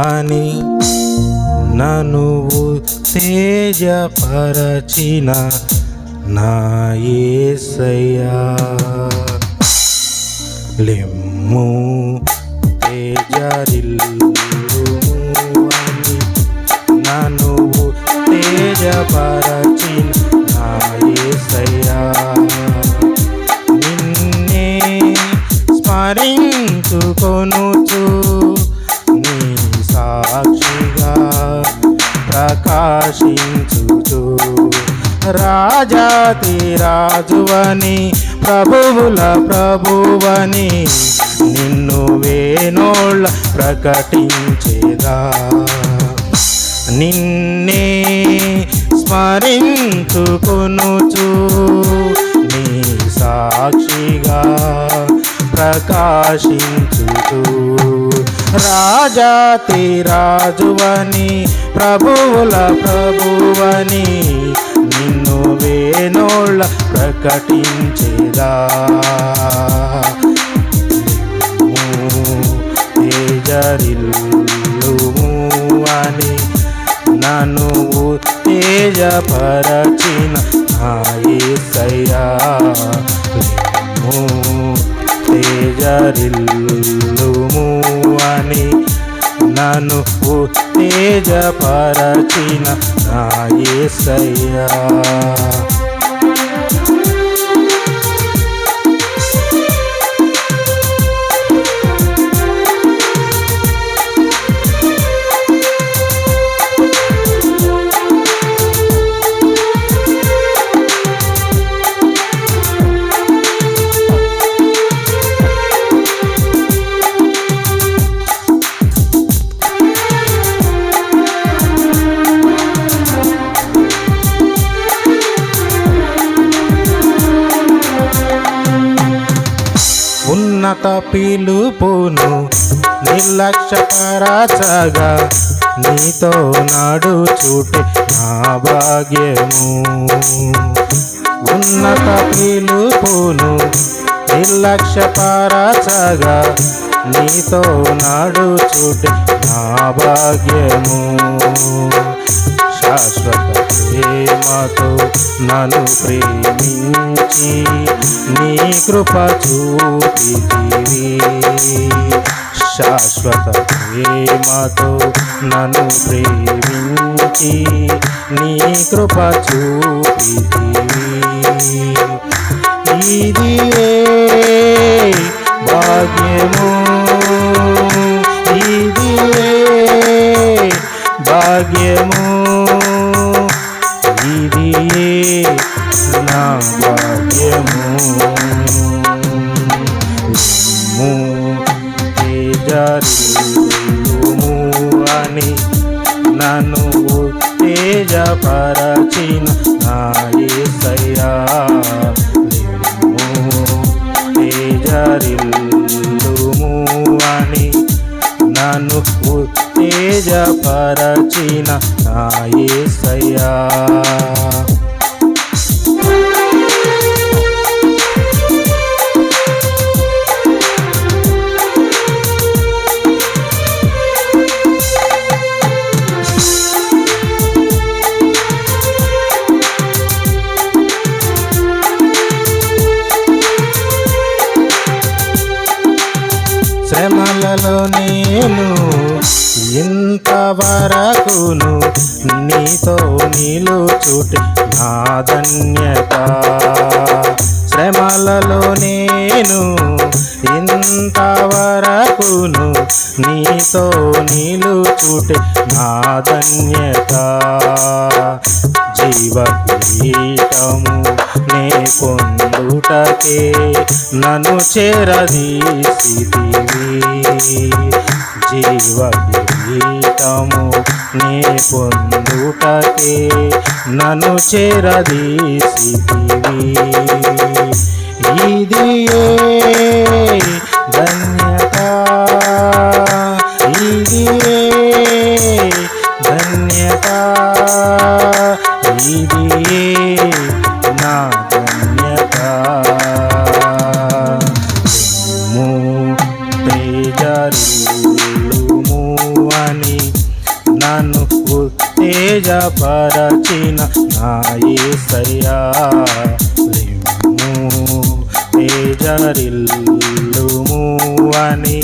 అని నన్ను ఉత్తేజపరచిన నా యేసయ్యా. లెమ్ము తేజరిల్లుము అని నన్ను ఉత్తేజపరచిన నా యేసయ్యా. నిన్నే స్మరించుకొనుచు నీ సాక్షిగా ప్రకాశించుచు రాజాతి రాజువని ప్రభువుల ప్రభువని నిన్ను వేణోళ్ళ ప్రకటించేదా. నిన్నే స్మరించుకొనుచు నీ సాక్షిగా ప్రకాశించుచు రాజాతి రాజువని ప్రభువుల ప్రభువని నిన్ను వేణోళ్ళ ప్రకటించేదా. తేజరిల్లుము అని నన్ను ఉత్తేజపరచిన నా యేసయ్యా. తేజరిల్లుము అని నన్ను ఉత్తేజపరచిన నా యేసయ్యా. ఉన్నత పిలుపును నిర్లక్ష్యపరచగా నీతో నడుచుటే నా భాగ్యము. ఉన్నత పిలుపును నిర్లక్ష్యపరచగా నీతో నడుచుటే నా భాగ్యము. శాశ్వత ప్రేమతో నన్ను ప్రేమించి నీ కృప చూపితివి. శాశ్వత ప్రేమతో నన్ను ప్రేమించి నీ కృప చూపితివి. ఇది భాగ్యము, ఇది భాగ్యము, ఇది నా భాగ్యము. తేజరిల్లుము అని నన్ను ఉత్తేజపరచిన నా యేసయ్యా. తేజరిల్లుము అని నన్ను ఉత్తేజపరచిన నా యేసయ్యా. శ్రమలలో నేను ఇంతవరకును నీతో నిలుచుటే నా ధన్యత. శ్రమలలో నేను ఇంతవరకును నీతో నిలుచుటే నా ధన్యత. జీవ కిరీటము నే పొందుటకే నన్ను చేరదీసితివి. జీవ కిరీటము నే పొందుటకే నన్ను చేరదీసితివి. ఇది ధన్యత, ఇది ధన్యత, ఇది నా ధన్యత. తేజరిల్లుము అని నన్ను ఉత్తేజపరచిన నా యేసయ్యా లెమ్ము తేజరిల్లుము అని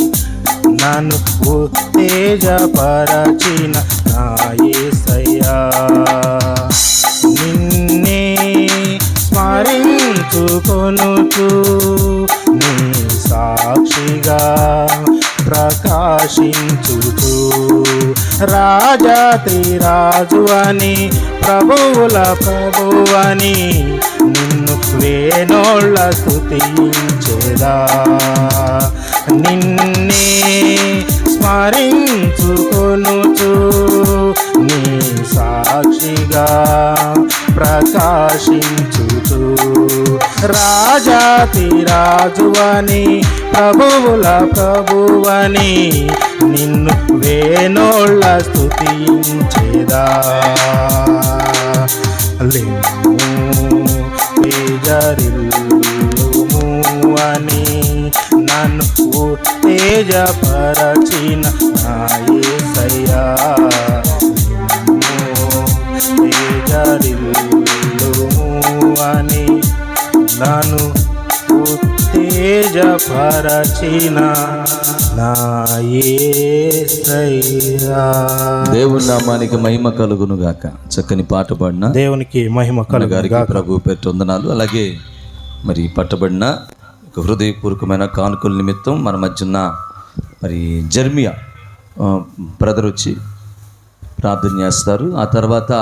నన్ను ఉత్తేజపరచిన నా యేసయ్యా నిన్నే స్మరించుకొనుచు నీ సాక్షిగా ప్రకాశించుచు రాజాతి రాజు అని ప్రభువుల ప్రభువని నిన్ను వేణోళ్ళ స్తుతించెదా నిన్నే స్మరించుకొనుచు నీ సాక్షిగా ప్రకాశించుచు రాజాతి రాజువని ప్రభువుల ప్రభువని నిన్ను వేణోళ్ళ స్తుతించెదా లెమ్ము తేజరిల్లుము అని నన్ను ఉత్తేజపరచిన నా యేసయ్యా తేజరిల్లుము అని నన్ను ఉత్తేజపరచిన నా యేసయ్యా. దేవుని నామానికి మహిమ కలుగును గాక. చక్కని పాట పాడిన దేవునికి మహిమ గారికి ప్రభు పేరు వందనాలు. అలాగే మరి పట్టబడిన హృదయపూర్వకమైన కానుకల నిమిత్తం మన మధ్యన మరి జర్మియా బ్రదర్ వచ్చి ప్రార్థన చేస్తారు. ఆ తర్వాత